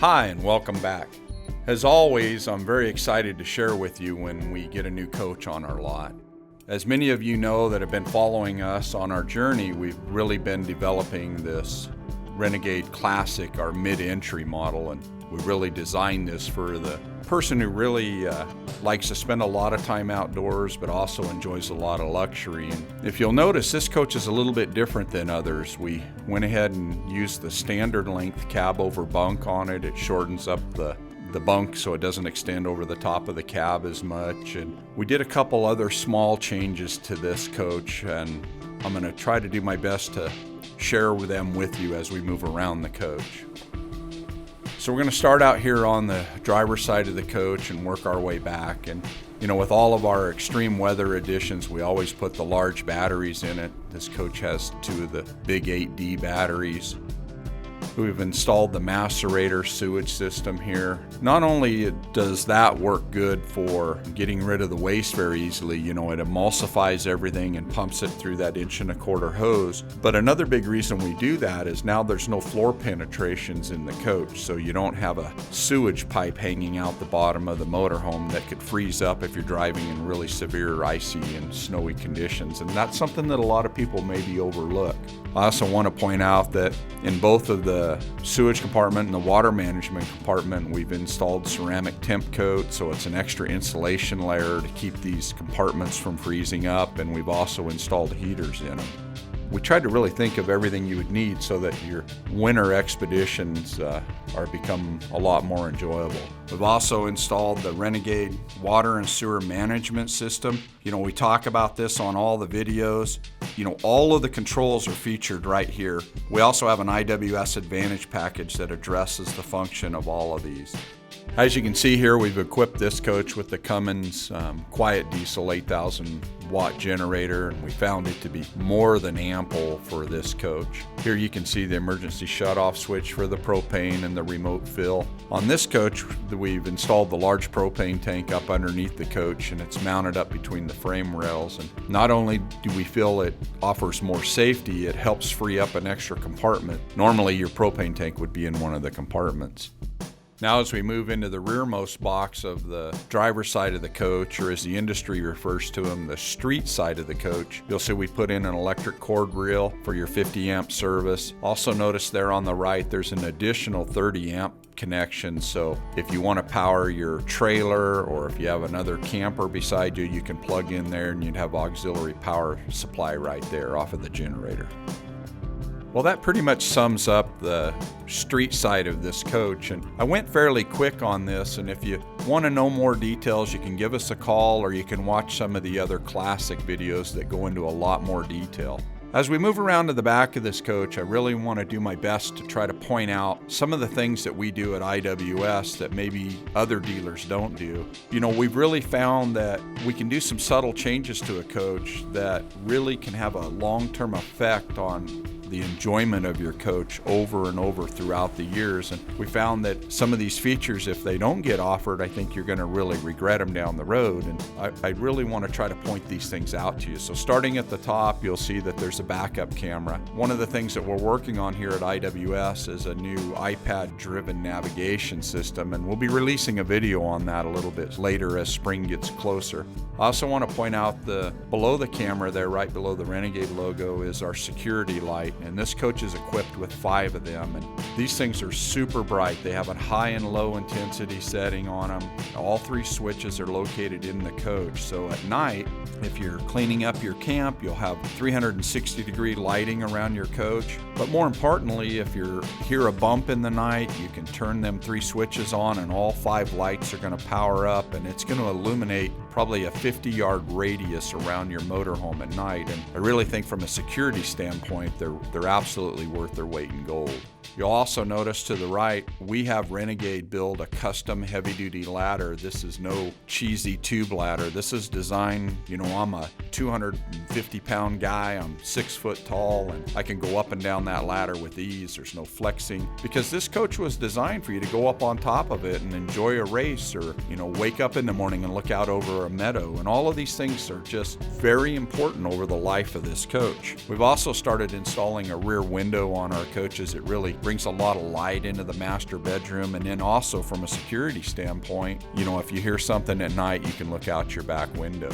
Hi, and welcome back. As always, I'm very excited to share with you when we get a new coach on our lot. As many of you know that have been following us on our journey, we've really been developing this Renegade Classic, our mid-entry model, and we really designed this for the person who really likes to spend a lot of time outdoors but also enjoys a lot of luxury. And if you'll notice, this coach is a little bit different than others. We went ahead and used the standard length cab over bunk on it. It shortens up the bunk so it doesn't extend over the top of the cab as much. And we did a couple other small changes to this coach, and I'm going to try to do my best to share them with you as we move around the coach. So we're going to start out here on the driver's side of the coach and work our way back. And you know, with all of our extreme weather editions, we always put the large batteries in it. This coach has two of the big 8D batteries. We've installed the macerator sewage system here. Not only does that work good for getting rid of the waste very easily, you know, it emulsifies everything and pumps it through that 1.25 inch hose. But another big reason we do that is now there's no floor penetrations in the coach, so you don't have a sewage pipe hanging out the bottom of the motorhome that could freeze up if you're driving in really severe icy and snowy conditions. And that's something that a lot of people maybe overlook. I also want to point out that in both of the sewage compartment and the water management compartment, we've installed ceramic temp coat, so it's an extra insulation layer to keep these compartments from freezing up, and we've also installed heaters in them. We tried to really think of everything you would need so that your winter expeditions are become a lot more enjoyable. We've also installed the Renegade water and sewer management system. You know, we talk about this on all the videos. You know, all of the controls are featured right here. We also have an IWS Advantage package that addresses the function of all of these. As you can see here, we've equipped this coach with the Cummins quiet diesel 8,000 watt generator, and we found it to be more than ample for this coach. Here you can see the emergency shutoff switch for the propane and the remote fill. On this coach, we've installed the large propane tank up underneath the coach, and it's mounted up between the frame rails. And not only do we feel it offers more safety, it helps free up an extra compartment. Normally your propane tank would be in one of the compartments. Now as we move into the rearmost box of the driver's side of the coach, or as the industry refers to them, the street side of the coach, you'll see we put in an electric cord reel for your 50 amp service. Also notice there on the right there's an additional 30 amp connection, so if you want to power your trailer or if you have another camper beside you, you can plug in there and you'd have auxiliary power supply right there off of the generator. Well, that pretty much sums up the street side of this coach, and I went fairly quick on this, and if you want to know more details, you can give us a call or you can watch some of the other classic videos that go into a lot more detail. As we move around to the back of this coach, I really want to do my best to try to point out some of the things that we do at IWS that maybe other dealers don't do. You know, we've really found that we can do some subtle changes to a coach that really can have a long-term effect on the enjoyment of your coach over and over throughout the years. And we found that some of these features, if they don't get offered, I think you're going to really regret them down the road. And I really want to try to point these things out to you. So starting at the top, you'll see that there's a backup camera. One of the things that we're working on here at IWS is a new iPad-driven navigation system, and we'll be releasing a video on that a little bit later as spring gets closer. I also want to point out below the camera there, right below the Renegade logo, is our security light. And this coach is equipped with 5 of them, and these things are super bright. They have a high and low intensity setting on them. All 3 switches are located in the coach, so at night, if you're cleaning up your camp, you'll have 360-degree lighting around your coach. But more importantly, if you hear a bump in the night, you can turn them 3 switches on and all 5 lights are going to power up, and it's going to illuminate probably a 50-yard radius around your motorhome at night. And I really think from a security standpoint, they're absolutely worth their weight in gold. You'll also notice to the right, we have Renegade build a custom heavy-duty ladder. This is no cheesy tube ladder. This is designed, you know, I'm a 250-pound guy, I'm 6 foot tall, and I can go up and down that ladder with ease. There's no flexing, because this coach was designed for you to go up on top of it and enjoy a race, or, you know, wake up in the morning and look out over a meadow. And all of these things are just very important over the life of this coach. We've also started installing a rear window on our coaches. It really really brings a lot of light into the master bedroom. And then also from a security standpoint, if you hear something at night, you can look out your back window.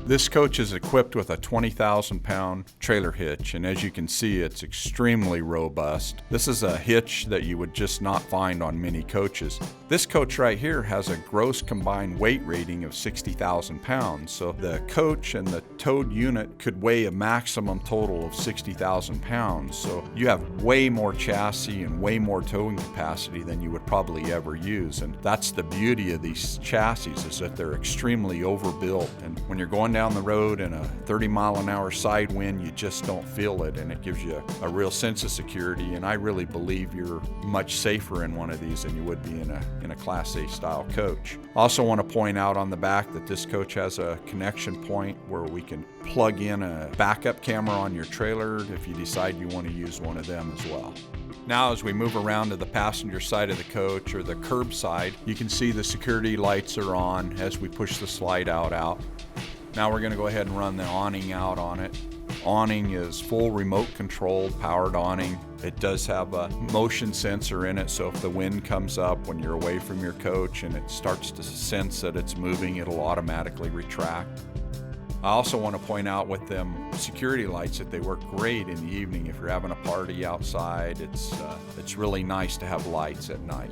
This coach is equipped with a 20,000-pound trailer hitch, and as you can see, it's extremely robust. This is a hitch that you would just not find on many coaches. This coach right here has a gross combined weight rating of 60,000 pounds, so the coach and the towed unit could weigh a maximum total of 60,000 pounds. So you have way more chassis and way more towing capacity than you would probably ever use, and that's the beauty of these chassis, is that they're extremely overbuilt, and when you're going down the road in a 30-mile-an-hour side wind, you just don't feel it, and it gives you a real sense of security. And I really believe you're much safer in one of these than you would be in a Class A style coach. Also want to point out on the back that this coach has a connection point where we can plug in a backup camera on your trailer if you decide you want to use one of them as well. Now as we move around to the passenger side of the coach, or the curb side, you can see the security lights are on as we push the slide out. Now we're going to go ahead and run the awning out on it. Awning is full remote controlled, powered awning. It does have a motion sensor in it, so if the wind comes up when you're away from your coach and it starts to sense that it's moving, it'll automatically retract. I also want to point out with them security lights that they work great in the evening. If you're having a party outside, it's really nice to have lights at night.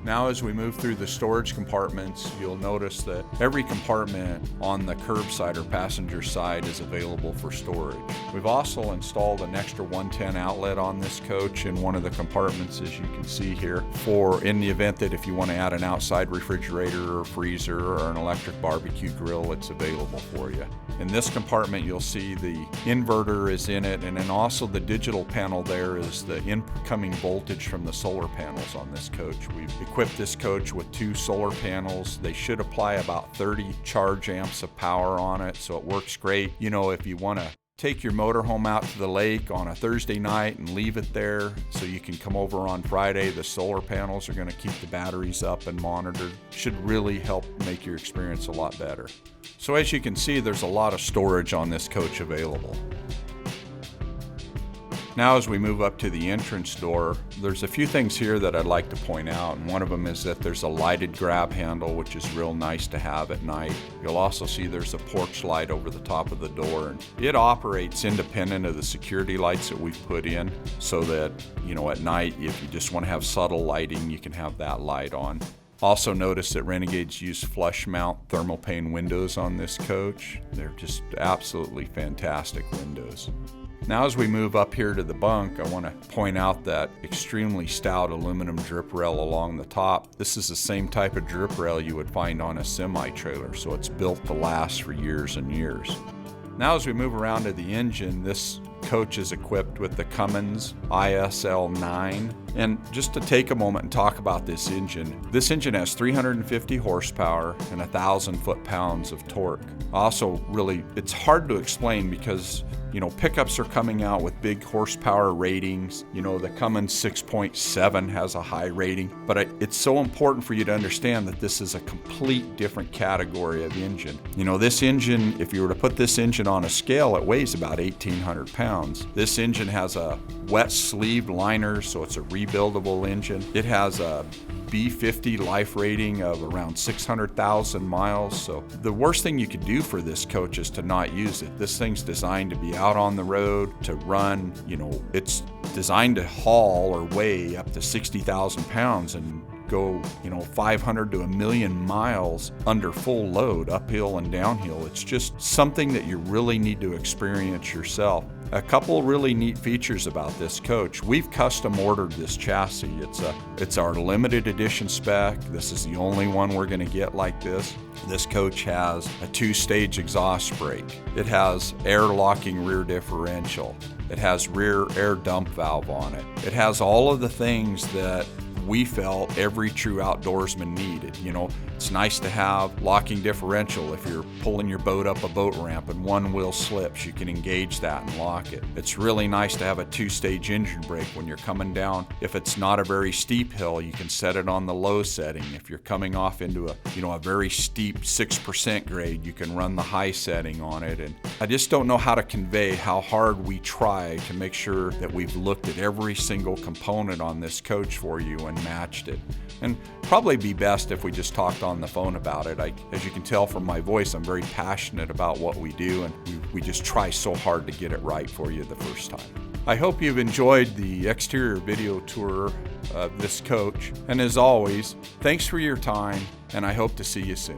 Now as we move through the storage compartments, you'll notice that every compartment on the curbside or passenger side is available for storage. We've also installed an extra 110 outlet on this coach in one of the compartments, as you can see here, for in the event that if you want to add an outside refrigerator or freezer or an electric barbecue grill, it's available for you. In this compartment, you'll see the inverter is in it, and then also the digital panel there is the incoming voltage from the solar panels on this coach. We've equipped this coach with 2 solar panels. They should apply about 30 charge amps of power on it, so it works great. If you want to take your motorhome out to the lake on a Thursday night and leave it there so you can come over on Friday, the solar panels are going to keep the batteries up and monitored. Should really help make your experience a lot better. So as you can see, there's a lot of storage on this coach available. Now as we move up to the entrance door, there's a few things here that I'd like to point out, and one of them is that there's a lighted grab handle, which is real nice to have at night. You'll also see there's a porch light over the top of the door, and it operates independent of the security lights that we've put in, so that, at night, if you just want to have subtle lighting, you can have that light on. Also notice that Renegades use flush mount thermal pane windows on this coach. They're just absolutely fantastic windows. Now as we move up here to the bunk, I want to point out that extremely stout aluminum drip rail along the top. This is the same type of drip rail you would find on a semi-trailer, so it's built to last for years and years. Now as we move around to the engine, this coach is equipped with the Cummins ISL9. And just to take a moment and talk about this engine has 350 horsepower and 1,000 foot-pounds of torque. Also, really, it's hard to explain because pickups are coming out with big horsepower ratings. The Cummins 6.7 has a high rating, but it's so important for you to understand that this is a complete different category of engine. This engine, if you were to put this engine on a scale, it weighs about 1,800 pounds. This engine has a wet sleeve liner, so it's a rebuildable engine. It has a B50 life rating of around 600,000 miles. So the worst thing you could do for this coach is to not use it. This thing's designed to be out on the road, to run, it's designed to haul or weigh up to 60,000 pounds and go 500 to 1,000,000 miles under full load, uphill and downhill. It's just something that you really need to experience yourself. A couple really neat features about this coach. We've custom ordered this chassis. It's our limited edition spec. This is the only one we're going to get like this. This coach has a 2-stage exhaust brake. It has air locking rear differential. It has rear air dump valve on it. It has all of the things that we felt every true outdoorsman needed. It's nice to have locking differential. If you're pulling your boat up a boat ramp and one wheel slips, you can engage that and lock it. It's really nice to have a 2-stage engine brake when you're coming down. If it's not a very steep hill, you can set it on the low setting. If you're coming off into a very steep 6% grade, you can run the high setting on it. And I just don't know how to convey how hard we try to make sure that we've looked at every single component on this coach for you and matched it. And probably be best if we just talked on the phone about it. As you can tell from my voice, I'm very passionate about what we do, and we just try so hard to get it right for you the first time. I hope you've enjoyed the exterior video tour of this coach. And as always, thanks for your time, and I hope to see you soon.